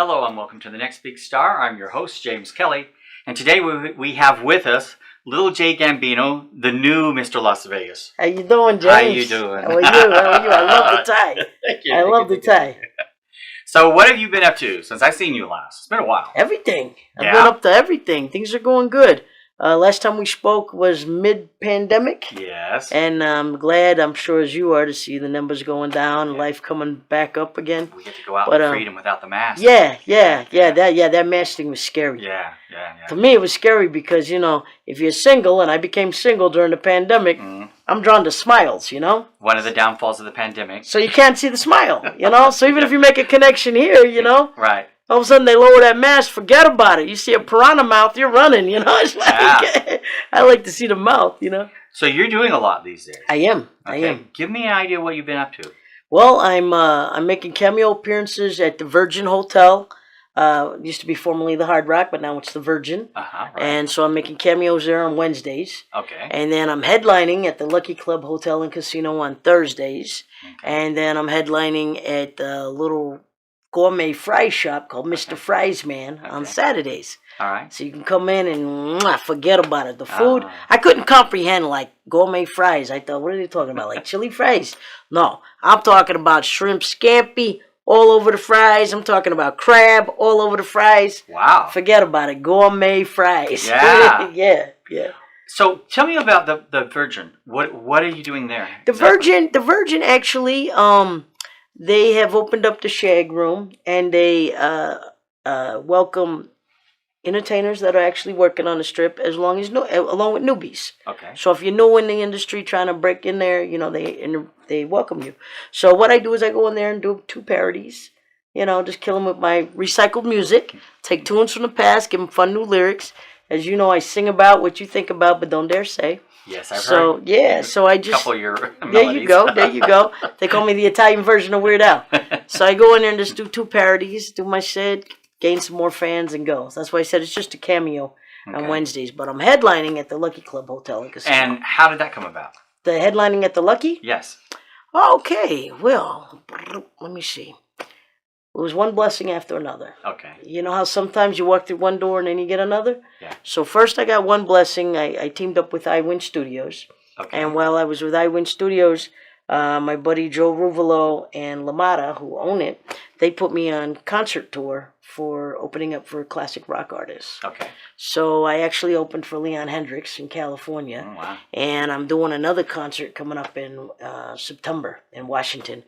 Hello and welcome to The Next Big Star. I'm your host, James Kelly. And today we have with us Little J Gambino, the new Mr. Las Vegas. How you doing, James? How you doing? How are you? I love the tie. Thank you. I love the tie. So what have you been up to since I've seen you last? It's been a while. Everything. I've been up to everything. Things are going good. Last time we spoke was mid-pandemic. Yes. And I'm glad, I'm sure as you are, to see the numbers going down, life coming back up again. We get to go out in freedom without the mask. Yeah. That mask thing was scary. Yeah. For me, it was scary because, if you're single, and I became single during the pandemic, I'm drawn to smiles, One of the downfalls of the pandemic. So you can't see the smile, So even if you make a connection here, Right. all of a sudden they lower that mask, forget about it. You see a piranha mouth, you're running, It's like, I like to see the mouth, So you're doing a lot these days. I am. Give me an idea what you've been up to. Well, I'm making cameo appearances at the Virgin Hotel. It used to be formerly the Hard Rock, but now it's the Virgin. Right. And so I'm making cameos there on Wednesdays. Okay. And then I'm headlining at the Lucky Club Hotel and Casino on Thursdays. Okay. And then I'm headlining at the little gourmet fry shop called Mr. Fries Man on Saturdays. All right. So you can come in and forget about it. The food, I couldn't comprehend like gourmet fries. I thought, what are they talking about? Like chili fries? No, I'm talking about shrimp scampi all over the fries. I'm talking about crab all over the fries. Wow. Forget about it. Gourmet fries. Yeah. yeah. So tell me about the Virgin. What are you doing there? The Virgin actually, they have opened up the Shag Room, and they welcome entertainers that are actually working on the strip, along with newbies. Okay. So if you're new in the industry trying to break in there, they welcome you. So what I do is I go in there and do 2 parodies. Just kill them with my recycled music. Take tunes from the past, give them fun new lyrics. As you know, I sing about what you think about, but don't dare say. Yes, I've heard. So I just... A couple of your melodies. There you go. They call me the Italian version of Weird Al. So I go in there and just do 2 parodies, do my shit, gain some more fans, and go. So that's why I said it's just a cameo on Wednesdays. But I'm headlining at the Lucky Club Hotel and Casino. And how did that come about? The headlining at the Lucky? Yes. Okay, well, let me see. It was one blessing after another. Okay. You know how sometimes you walk through one door and then you get another? Yeah. So first I got one blessing. I teamed up with iWin Studios. Okay. And while I was with iWin Studios, my buddy Joe Ruvolo and Lamada, who own it, they put me on concert tour for opening up for classic rock artists. Okay. So I actually opened for Leon Hendrix in California. Oh, wow. And I'm doing another concert coming up in September in Washington.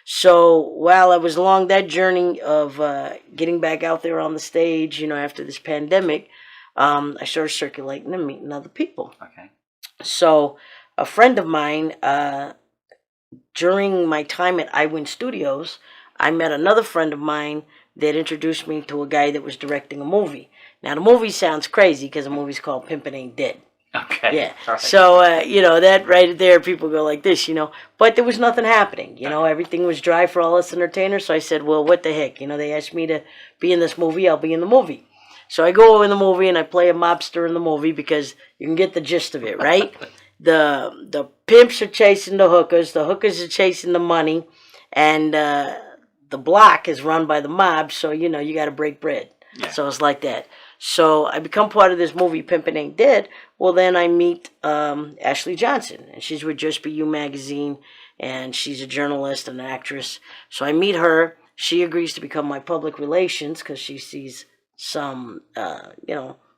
So while I was along that journey of getting back out there on the stage, after this pandemic, I started circulating and meeting other people. Okay. So a friend of mine, during my time at iWin Studios, I met another friend of mine that introduced me to a guy that was directing a movie. Now, the movie sounds crazy because the movie's called Pimpin' Ain't Dead. Okay. Yeah. Right. So, that right there, people go like this, But there was nothing happening, Everything was dry for all us entertainers. So I said, well, what the heck? They asked me to be in this movie. I'll be in the movie. So I go in the movie and I play a mobster in the movie because you can get the gist of it, right? The pimps are chasing the hookers are chasing the money, and the block is run by the mob, so, you got to break bread. Yeah. So it's like that. So I become part of this movie, Pimpin' Ain't Dead. Well, then I meet Ashley Johnson, and she's with Just Be You magazine, and she's a journalist and an actress. So I meet her. She agrees to become my public relations because she sees some,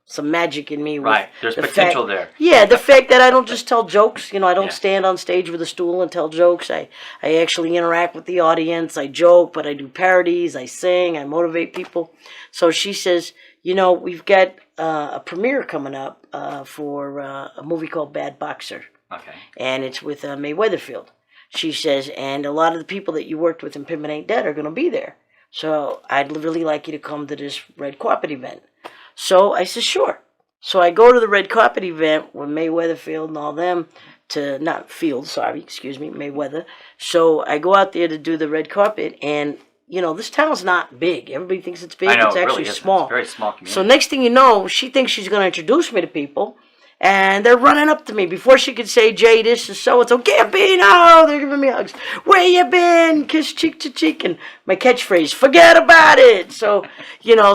some magic in me. Right, there's potential there. Yeah, the fact that I don't just tell jokes. I don't stand on stage with a stool and tell jokes. I actually interact with the audience. I joke, but I do parodies. I sing. I motivate people. So she says, we've got a premiere coming up for a movie called Bad Boxer. Okay. And it's with May Weatherfield. She says, and a lot of the people that you worked with in Pimpin' Ain't Dead are going to be there. So I'd really like you to come to this red carpet event. So I said, sure. So I go to the red carpet event with May Weatherfield and all them Mayweather. So I go out there to do the red carpet, and this town's not big. Everybody thinks it's big. I know, it's actually really small. It's a very small community. So next thing you know, she thinks she's going to introduce me to people, And they're running up to me before she could say, Jay, this is so-and-so. Gambino! They're giving me hugs. Where you been? Kiss cheek to cheek. And my catchphrase, forget about it. So,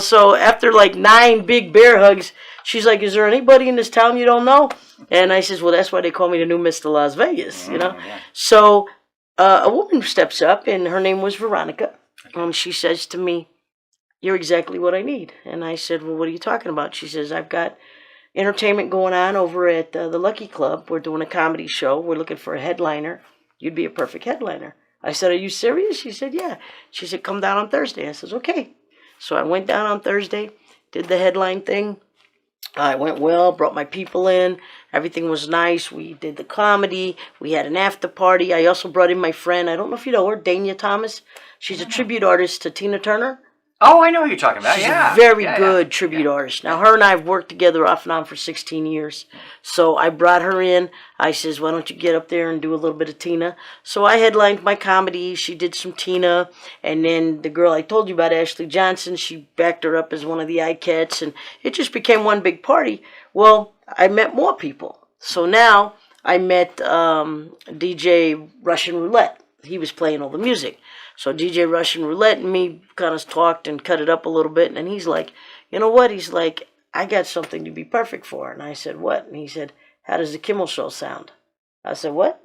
so after like 9 big bear hugs, she's like, is there anybody in this town you don't know? And I says, well, that's why they call me the new Mr. Las Vegas, Yeah. So a woman steps up, and her name was Veronica. And she says to me, you're exactly what I need. And I said, well, what are you talking about? She says, I've got entertainment going on over at the Lucky Club. We're doing a comedy show. We're looking for a headliner. You'd be a perfect headliner. I said, are you serious? She said, yeah. She said, come down on Thursday. I says, okay. So I went down on Thursday, did the headline thing. It went well, brought my people in. Everything was nice. We did the comedy. We had an after party. I also brought in my friend. I don't know if you know her, Dania Thomas. She's a tribute artist to Tina Turner. Oh, I know who you're talking about. She's Yeah. a very good tribute artist. Now, her and I have worked together off and on for 16 years. So I brought her in. I says, why don't you get up there and do a little bit of Tina? So I headlined my comedy. She did some Tina. And then the girl I told you about, Ashley Johnson, she backed her up as one of the iCats. And it just became one big party. Well, I met more people. So now I met DJ Russian Roulette. He was playing all the music. So DJ Russian Roulette and me kind of talked and cut it up a little bit. And he's like, you know what? He's like, I got something to be perfect for. And I said, what? And he said, how does the Kimmel Show sound? I said, what?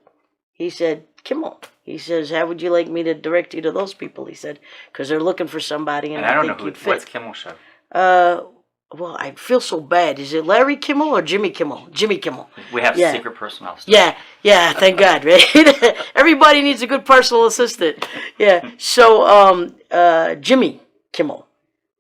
He said, Kimmel. He says, how would you like me to direct you to those people? He said, because they're looking for somebody. And I don't think know you'd fit. what's Kimmel Show. Well, I feel so bad. Is it Larry Kimmel or Jimmy Kimmel? Jimmy Kimmel. We have secret personal stuff. Yeah, thank God, right? Everybody needs a good personal assistant. Yeah, so Jimmy Kimmel.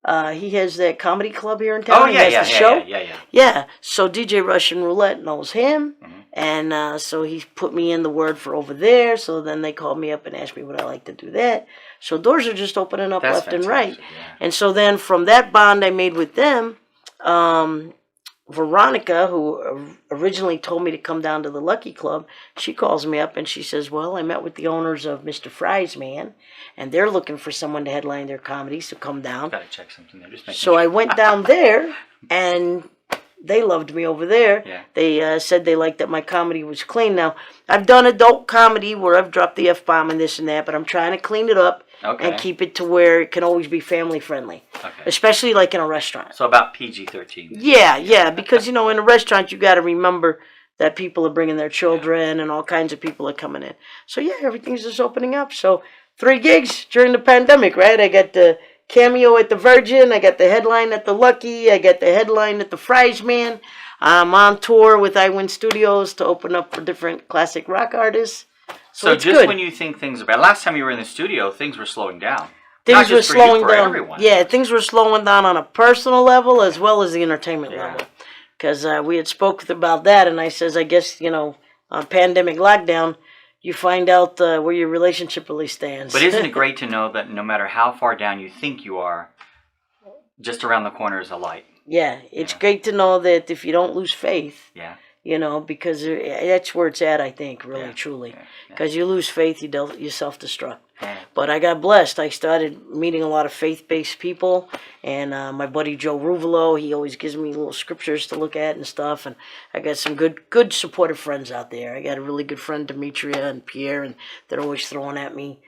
He has that comedy club here in town. Oh, yeah, he has the show. Yeah. Yeah, so DJ Russian Roulette knows him. And so he put me in the word for over there. So then they called me up and asked me would I like to do that. So doors are just opening up left and right. Yeah. And so then from that bond I made with them, Veronica, who originally told me to come down to the Lucky Club, she calls me up and she says, well, I met with the owners of Mr. Fry's Man, and they're looking for someone to headline their comedy, so come down. Got to check something there. Just making So sure. I went down there, and they loved me over there. Yeah. They said they liked that my comedy was clean. Now, I've done adult comedy where I've dropped the F-bomb and this and that, but I'm trying to clean it up and keep it to where it can always be family friendly, especially like in a restaurant. So about PG-13. Yeah, because, in a restaurant you got to remember that people are bringing their children and all kinds of people are coming in. So, yeah, everything's just opening up. So, 3 gigs during the pandemic, right? I got the cameo at the Virgin. I got the headline at the Lucky. I got the headline at the Fry's Man. I'm on tour with iWin Studios to open up for different classic rock artists. So it's just good. when you think things are bad, last time you were in the studio, things were slowing down. Things were slowing down. Everyone. Yeah, things were slowing down on a personal level as well as the entertainment level. Because we had spoken about that, and I says, I guess, on pandemic lockdown, you find out where your relationship really stands. But isn't it great to know that no matter how far down you think you are, just around the corner is a light? Yeah, it's great to know that if you don't lose faith, because that's where it's at, I think, really, truly. Because you lose faith, you self-destruct. Yeah. But I got blessed. I started meeting a lot of faith-based people, and my buddy Joe Ruvolo, he always gives me little scriptures to look at and stuff, and I got some good supportive friends out there. I got a really good friend, Demetria and Pierre, and they're always throwing at me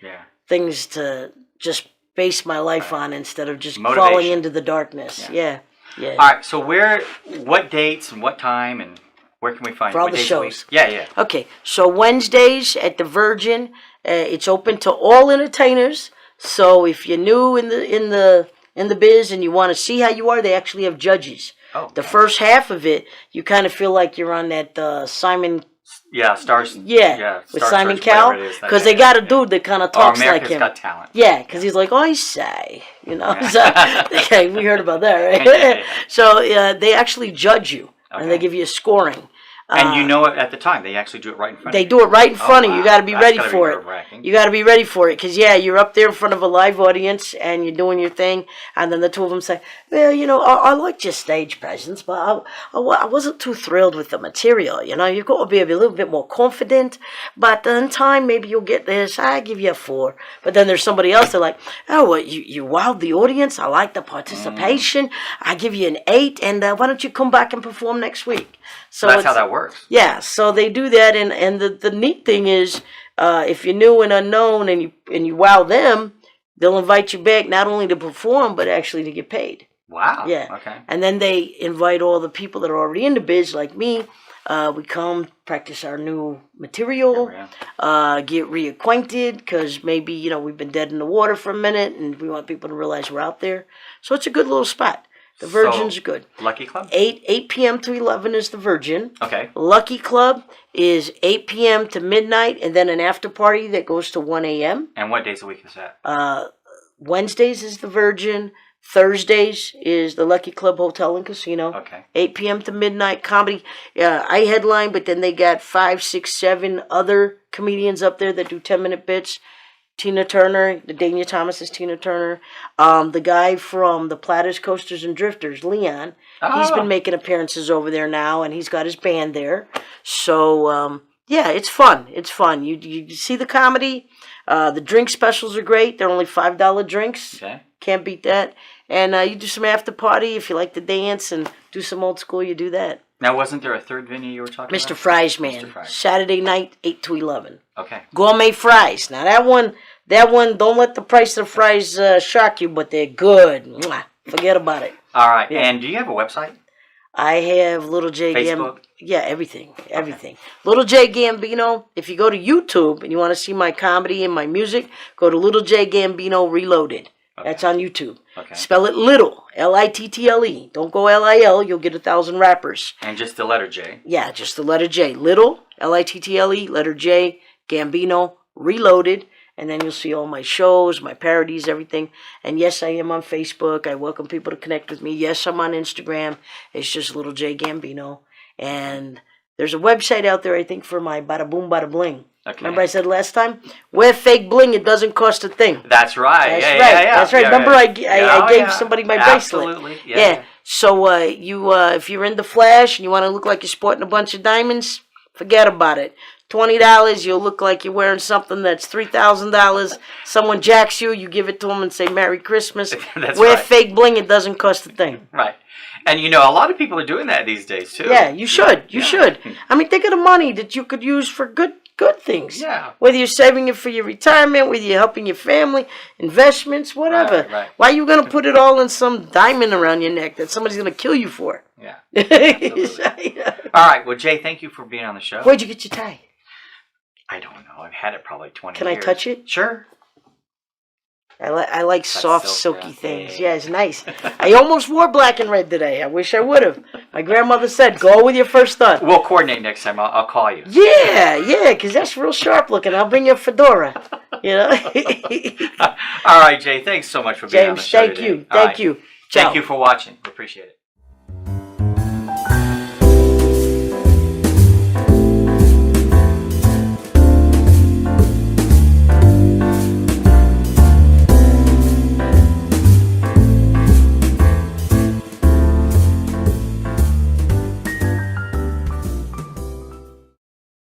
things to just base my life on instead of just falling into the darkness. Yeah. All right, so what dates and what time and where can we find for all the shows? Yeah. Okay, so Wednesdays at the Virgin, it's open to all entertainers. So if you're new in the biz and you want to see how you are, they actually have judges. Oh, the first half of it, you kind of feel like you're on that Simon. Yeah, Stars. With Simon Cowell, because they got a dude that kind of talks like him. Got Talent. Yeah, because he's like, I say, So, we heard about that, right? So they actually judge you, and they give you a scoring. And you know it at the time. They actually do it right in front of you. They do it right in front of you. You got to be ready for it. You got to be ready for it. Because, you're up there in front of a live audience and you're doing your thing. And then the two of them say, well, I liked your stage presence, but I wasn't too thrilled with the material. You've got to be a little bit more confident. But in time, maybe you'll get this. I give you a 4. But then there's somebody else that's like, oh, well, you wowed the audience. I like the participation. I give you an 8. And why don't you come back and perform next week? So that's how that works. Yeah, so they do that, and the neat thing is, if you're new and unknown and you wow them, they'll invite you back not only to perform but actually to get paid. Wow. Yeah. Okay. And then they invite all the people that are already in the biz, like me. We come practice our new material, get reacquainted, because maybe we've been dead in the water for a minute, and we want people to realize we're out there. So it's a good little spot. The Virgin's good. Lucky Club? 8 p.m. to 11 is the Virgin. Okay. Lucky Club is 8 p.m. to midnight, and then an after party that goes to 1 a.m. And what days a week is that? Wednesdays is the Virgin. Thursdays is the Lucky Club Hotel and Casino. Okay. 8 p.m. to midnight. Comedy. I headline, but then they got 5, 6, 7 other comedians up there that do 10-minute bits. Tina Turner, the Dania Thomas is Tina Turner. The guy from the Platters, Coasters, and Drifters, Leon, he's been making appearances over there now, and he's got his band there. So, yeah, it's fun. It's fun. You see the comedy. The drink specials are great. They're only $5 drinks. Okay. Can't beat that. And you do some after party. If you like to dance and do some old school, you do that. Now, wasn't there a third venue you were talking about? Mr. Fry's, man. Mr. Fry's. Saturday night, 8 to 11. Okay. Gourmet fries. Now, that one, don't let the price of the fries shock you, but they're good. Mwah. Forget about it. All right. Yeah. And do you have a website? I have Little J Facebook? Yeah, everything. Little J Gambino. If you go to YouTube and you want to see my comedy and my music, go to Little J Gambino Reloaded. Okay. That's on YouTube. Okay. Spell it Little, Little. Don't go Lil. You'll get 1,000 rappers. And just the letter J. Yeah, just the letter J. Little, Little, letter J, Gambino, Reloaded. And then you'll see all my shows, my parodies, everything. And yes, I am on Facebook. I welcome people to connect with me. Yes, I'm on Instagram. It's just Little J Gambino. And there's a website out there, I think, for my Bada Boom Bada Bling. Okay. Remember I said last time? Wear fake bling, it doesn't cost a thing. That's right. That's right. Remember I gave somebody my bracelet. Absolutely. Yeah. So if you're into Flash and you want to look like you're sporting a bunch of diamonds, forget about it. $20, you'll look like you're wearing something that's $3,000. Someone jacks you, you give it to them and say Merry Christmas. Wear fake bling, it doesn't cost a thing. Right. And a lot of people are doing that these days too. Yeah, you should. You should. I mean, think of the money that you could use for good things. Yeah. Whether you're saving it for your retirement, whether you're helping your family, investments, whatever. Right. Why are you going to put it all in some diamond around your neck that somebody's going to kill you for? Yeah. All right. Well, Jay, thank you for being on the show. Where'd you get your tie? I don't know. I've had it probably 20 years. Can I touch it? Sure. I like soft, silky things. Yeah, it's nice. I almost wore black and red today. I wish I would have. My grandmother said, go with your first thought. We'll coordinate next time. I'll call you. Yeah, because that's real sharp looking. I'll bring you a fedora. All right, Jay. Thanks so much for being on the show today. Thank you. Ciao. Thank you for watching. We appreciate it.